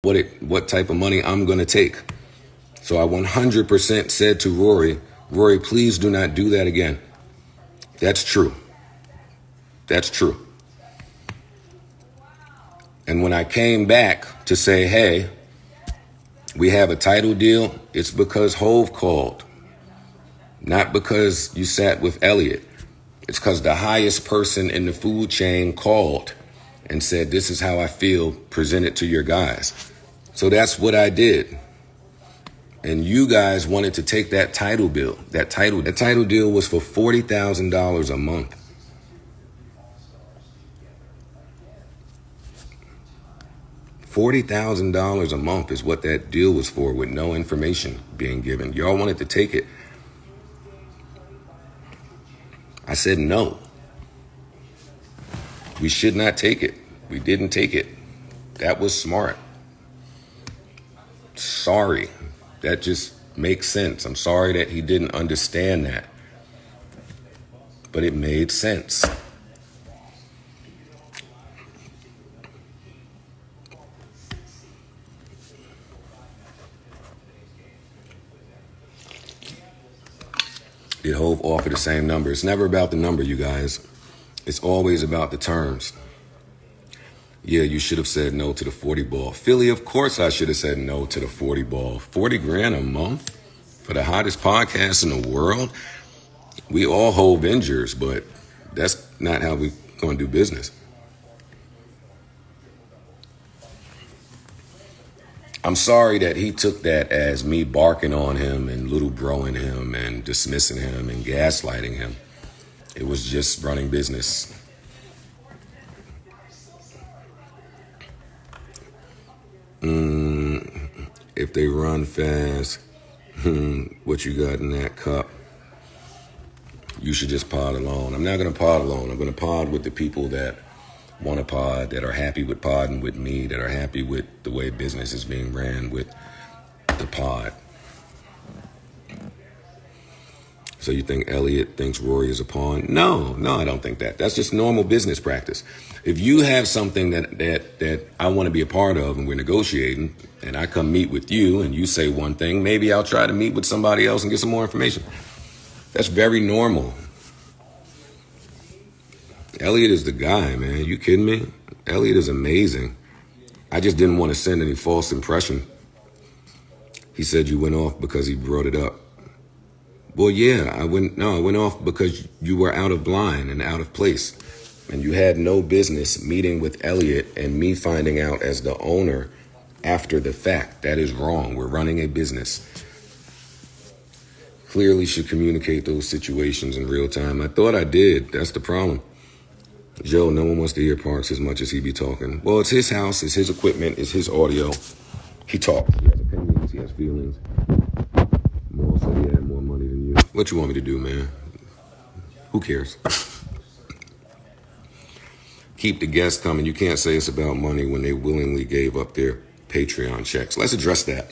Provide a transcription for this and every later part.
what type of money I'm going to take. So I 100% said to Rory, please do not do that again. That's true. That's true. And when I came back to say, hey, we have a title deal, it's because Hove called. Not because you sat with Elliot. It's because the highest person in the food chain called and said, this is how I feel, present it to your guys. So that's what I did. And you guys wanted to take that title bill. That title deal was for $40,000 a month. $40,000 a month is what that deal was for, with no information being given. Y'all wanted to take it. I said no. We should not take it. We didn't take it. That was smart. Sorry. That just makes sense. I'm sorry that he didn't understand that. But it made sense. Did Hove offer the same number? It's never about the number, you guys. It's always about the terms. Yeah, you should have said no to the 40 ball. Philly, of course I should have said no to the 40 ball. 40 grand a month for the hottest podcast in the world? We all Hove Avengers, but that's not how we going to do business. I'm sorry that he took that as me barking on him and little broing him and dismissing him and gaslighting him. It was just running business. If they run fast, what you got in that cup? You should just pod alone. I'm not going to pod alone. I'm going to pod with the people that want to pod, that are happy with podding with me, that are happy with the way business is being ran with the pod. So you think Elliot thinks Rory is a pawn? No, I don't think that. That's just normal business practice. If you have something that I want to be a part of and we're negotiating, and I come meet with you and you say one thing, maybe I'll try to meet with somebody else and get some more information. That's very normal. Elliot is the guy, man. You kidding me? Elliot is amazing. I just didn't want to send any false impression. He said you went off because he brought it up. Well, yeah, I went off because you were out of line and out of place. And you had no business meeting with Elliot and me finding out as the owner after the fact. That is wrong. We're running a business. Clearly should communicate those situations in real time. I thought I did. That's the problem. Joe, no one wants to hear Parks as much as he be talking. Well, it's his house, it's his equipment, it's his audio. He talks. He has opinions, he has feelings. Mal said he had more money than you. What you want me to do, man? Who cares? Keep the guests coming. You can't say it's about money when they willingly gave up their Patreon checks. Let's address that.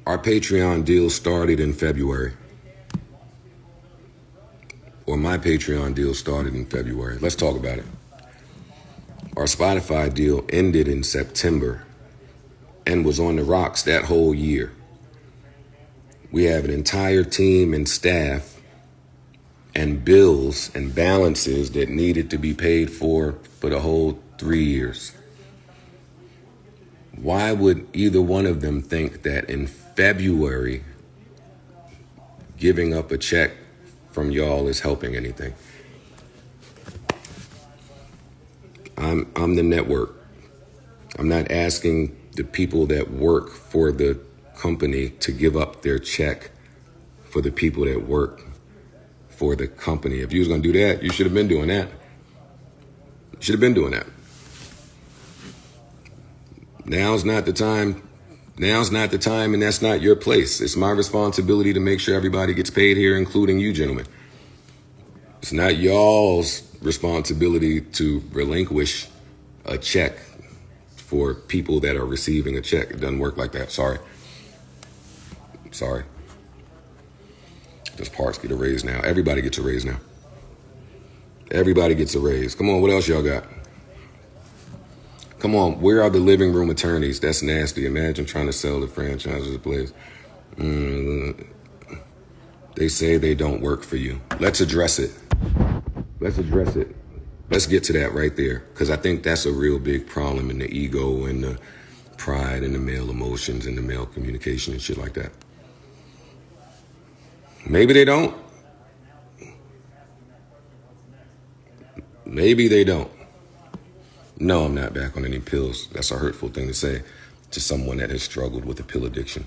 Our Patreon deal started in February. Or my Patreon deal started in February. Let's talk about it. Our Spotify deal ended in September and was on the rocks that whole year. We have an entire team and staff and bills and balances that needed to be paid for the whole 3 years. Why would either one of them think that in February giving up a check from y'all is helping anything? I'm the network. I'm not asking the people that work for the company to give up their check for the people that work for the company. If you was going to do that, you should have been doing that. Now's not the time, and that's not your place. It's my responsibility to make sure everybody gets paid here, including you gentlemen. It's not y'all's responsibility to relinquish a check for people that are receiving a check. It doesn't work like that. Sorry. Does Parks get a raise now? Everybody gets a raise now. Everybody gets a raise. Come on, what else y'all got? Come on, where are the living room attorneys? That's nasty. Imagine trying to sell the franchise of the place. They say they don't work for you. Let's address it. Let's get to that right there, because I think that's a real big problem in the ego and the pride and the male emotions and the male communication and shit like that. Maybe they don't. Maybe they don't. No, I'm not back on any pills. That's a hurtful thing to say to someone that has struggled with a pill addiction.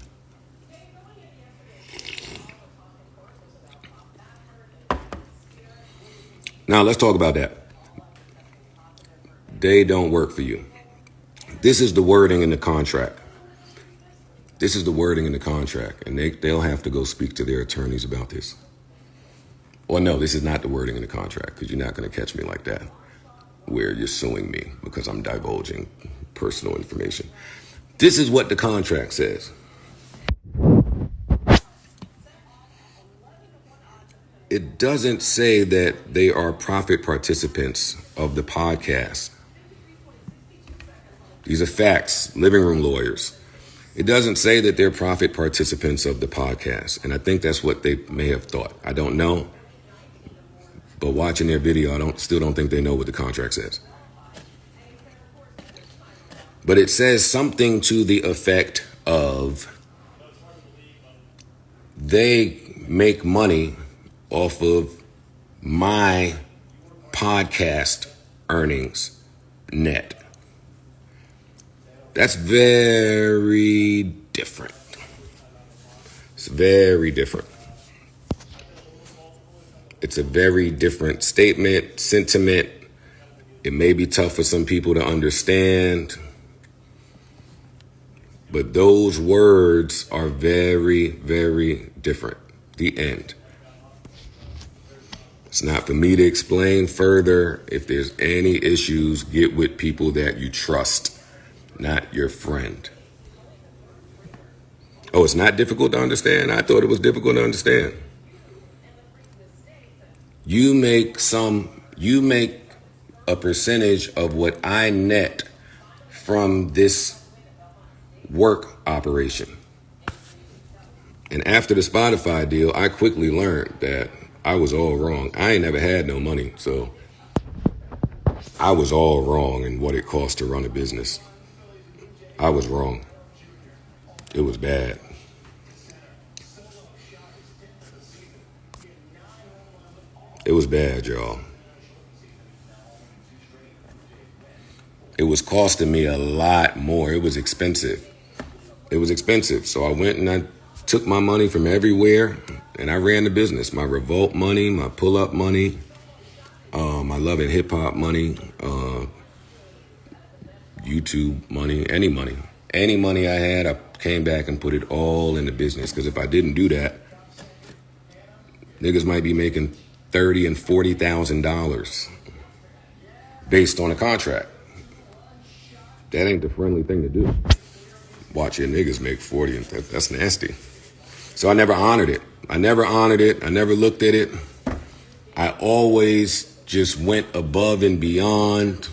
Now, let's talk about that. They don't work for you. This is the wording in the contract. And they'll have to go speak to their attorneys about this. Or no, this is not the wording in the contract, because you're not going to catch me like that, where you're suing me because I'm divulging personal information. This is what the contract says. It doesn't say that they are profit participants of the podcast. These are facts, living room lawyers. It doesn't say that they're profit participants of the podcast. And I think that's what they may have thought. I don't know. But watching their video, I still don't think they know what the contract says. But it says something to the effect of they make money off of my podcast earnings net. That's very different. It's very different. It's a very different statement, sentiment. It may be tough for some people to understand, but those words are very, very different. The end. It's not for me to explain further. If there's any issues, get with people that you trust, not your friend. Oh, it's not difficult to understand? I thought it was difficult to understand. You make a percentage of what I net from this work operation. And after the Spotify deal, I quickly learned that I was all wrong. I ain't never had no money, so I was all wrong in what it costs to run a business. I was wrong. It was bad. It was bad, y'all. It was costing me a lot more. It was expensive. So I went and I took my money from everywhere and I ran the business. My Revolt money, my pull-up money, my Love and Hip Hop money, YouTube money, any money. Any money I had, I came back and put it all in the business. Because if I didn't do that, niggas might be making $30,000 and $40,000 based on a contract. That ain't the friendly thing to do. Watch your niggas make 40, and that's nasty. So I never honored it. I never looked at it. I always just went above and beyond.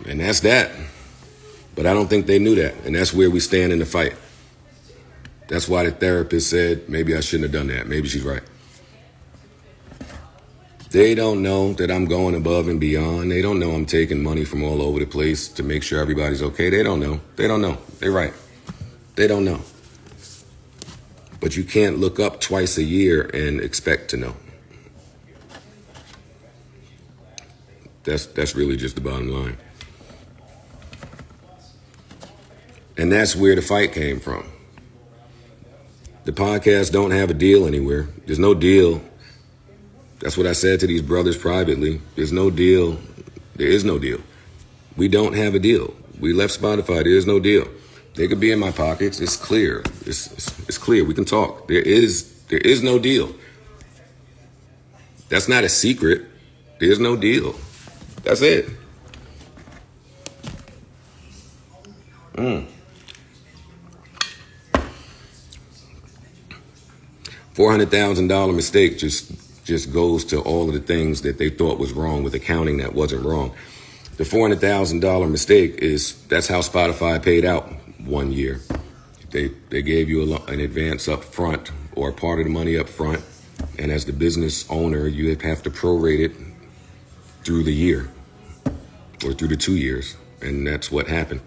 And that's that. But I don't think they knew that. And that's where we stand in the fight. That's why the therapist said, maybe I shouldn't have done that. Maybe she's right. They don't know that I'm going above and beyond. They don't know I'm taking money from all over the place to make sure everybody's okay. They don't know. They're right. They don't know. But you can't look up twice a year and expect to know. That's really just the bottom line. And that's where the fight came from. The podcast don't have a deal anywhere. There's no deal. That's what I said to these brothers privately. There's no deal. There is no deal. We don't have a deal. We left Spotify. There is no deal. They could be in my pockets. It's clear. It's clear. We can talk. There is no deal. That's not a secret. There's no deal. That's it. $400,000 mistake just just goes to all of the things that they thought was wrong with accounting that wasn't wrong. The $400,000 mistake that's how Spotify paid out 1 year. They gave you an advance up front or part of the money up front. And as the business owner, you have to prorate it through the year or through the 2 years. And that's what happened.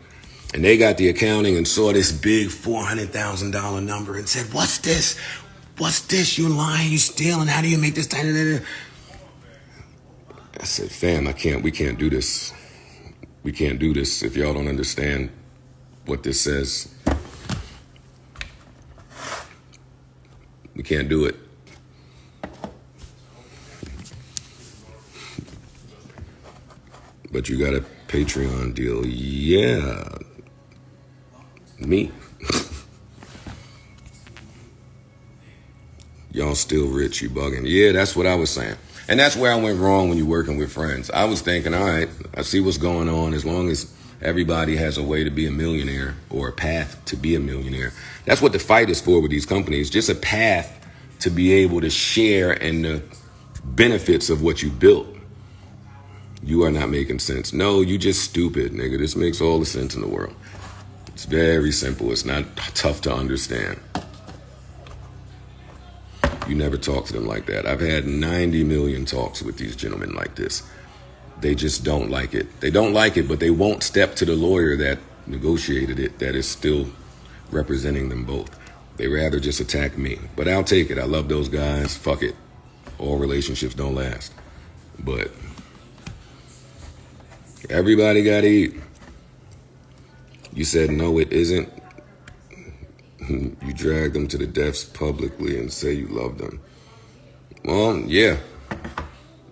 And they got the accounting and saw this big $400,000 number and said, what's this? What's this? You lying, you stealing. How do you make this? I said, fam, we can't do this. We can't do this if y'all don't understand what this says. We can't do it. But you got a Patreon deal. Yeah. Me. Y'all still rich, you bugging. Yeah, that's what I was saying. And that's where I went wrong when you're working with friends. I was thinking, all right, I see what's going on. As long as everybody has a way to be a millionaire or a path to be a millionaire. That's what the fight is for with these companies. Just a path to be able to share in the benefits of what you built. You are not making sense. No, you just stupid, nigga. This makes all the sense in the world. It's very simple. It's not tough to understand. You never talk to them like that. I've had 90 million talks with these gentlemen like this. They just don't like it. They don't like it, but they won't step to the lawyer that negotiated it, that is still representing them both. They rather just attack me. But I'll take it. I love those guys. Fuck it. All relationships don't last. But everybody got to eat. You said, no, it isn't. You drag them to the deaths publicly and say you love them. Well, yeah.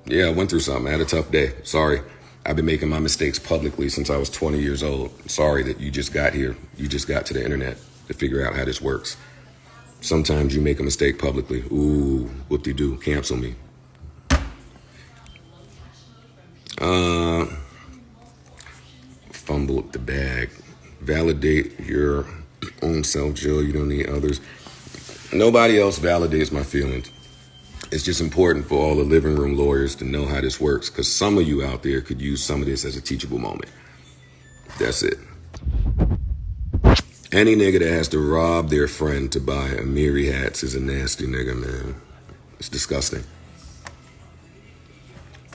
Yeah, I went through something. I had a tough day. Sorry. I've been making my mistakes publicly since I was 20 years old. Sorry that you just got here. You just got to the internet to figure out how this works. Sometimes you make a mistake publicly. Ooh, whoop-de-doo, cancel me. Fumbled the bag. Validate your own self, Joe. You don't need others. Nobody else validates my feelings. It's just important for all the living room lawyers to know how this works, because some of you out there could use some of this as a teachable moment. That's it. Any nigga that has to rob their friend to buy Amiri hats is a nasty nigga, man. It's disgusting.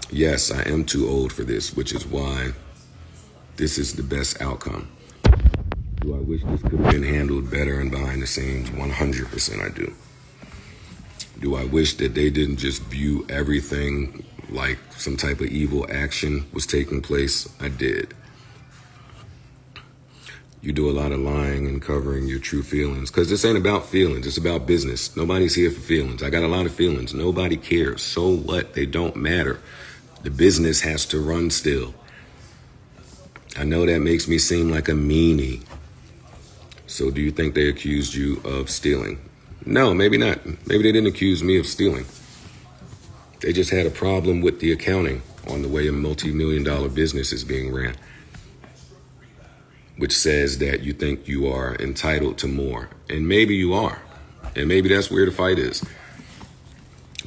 Yes, I am too old for this, which is why this is the best outcome. Do I wish this could have been handled better and behind the scenes? 100% I do. Do I wish that they didn't just view everything like some type of evil action was taking place? I did. You do a lot of lying and covering your true feelings, because this ain't about feelings. It's about business. Nobody's here for feelings. I got a lot of feelings. Nobody cares. So what? They don't matter. The business has to run still. I know that makes me seem like a meanie. So do you think they accused you of stealing? No, maybe not. Maybe they didn't accuse me of stealing. They just had a problem with the accounting on the way a multi-million-dollar business is being ran, which says that you think you are entitled to more. And maybe you are. And maybe that's where the fight is.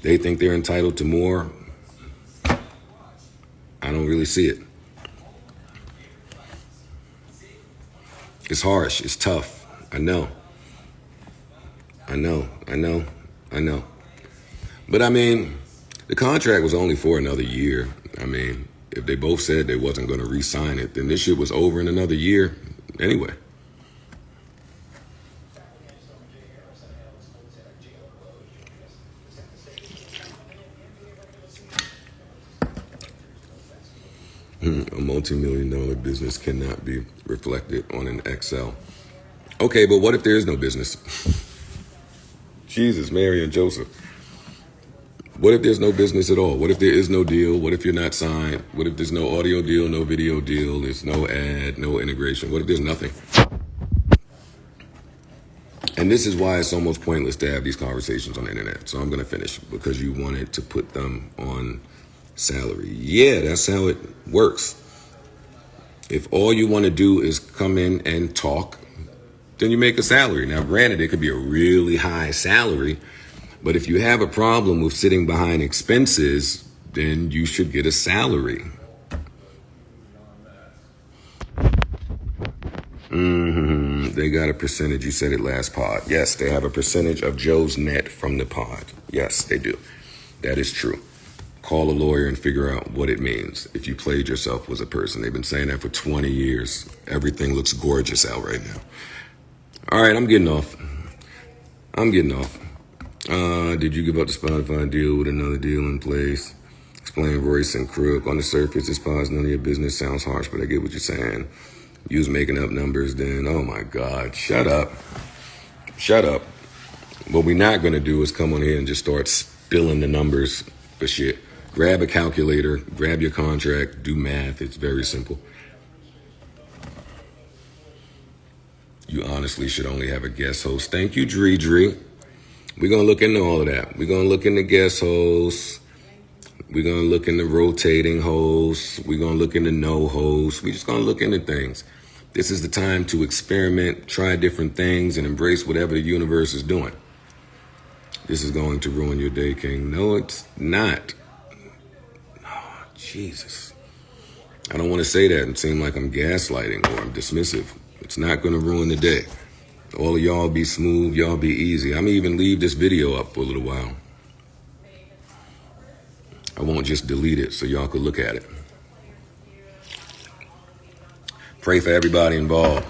They think they're entitled to more. I don't really see it. It's harsh. It's tough. I know. But I mean, the contract was only for another year. I mean, if they both said they wasn't going to re-sign it, then this shit was over in another year anyway. A multi-million-dollar business cannot be reflected on an Excel. Okay, but what if there is no business? Jesus, Mary, and Joseph. What if there's no business at all? What if there is no deal? What if you're not signed? What if there's no audio deal, no video deal, there's no ad, no integration? What if there's nothing? And this is why it's almost pointless to have these conversations on the internet. So I'm going to finish, because you wanted to put them on salary. Yeah, that's how it works. If all you want to do is come in and talk, then you make a salary. Now, granted, it could be a really high salary, But if you have a problem with sitting behind expenses, then you should get a salary. They got a percentage. You said it last pod. Yes, they have a percentage of Joe's net from the pod. Yes, they do. That is true. Call a lawyer and figure out what it means if you played yourself as a person. They've been saying that for 20 years. Everything looks gorgeous out right now. All right, I'm getting off. Did you give up the Spotify deal with another deal in place? Explain Royce and Crook. On the surface, this pod's none of your business. Sounds harsh, but I get what you're saying. You was making up numbers then. Oh, my God. Shut up. What we're not going to do is come on here and just start spilling the numbers for shit. Grab a calculator, grab your contract, do math. It's very simple. You honestly should only have a guest host. Thank you, Dre. We're going to look into all of that. We're going to look into guest hosts. We're going to look into rotating hosts. We're going to look into no hosts. We're just going to look into things. This is the time to experiment, try different things, and embrace whatever the universe is doing. This is going to ruin your day, King. No, it's not. Oh, Jesus. I don't want to say that and seem like I'm gaslighting or I'm dismissive. It's not going to ruin the day. All of y'all be smooth. Y'all be easy. I'm going to even leave this video up for a little while. I won't just delete it so y'all could look at it. Pray for everybody involved.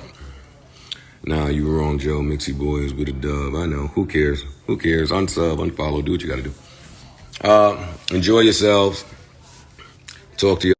Nah, you were wrong, Joe. Mixie boys with a dove. I know. Who cares? Unsub, unfollow. Do what you got to do. Enjoy yourselves. Talk to you.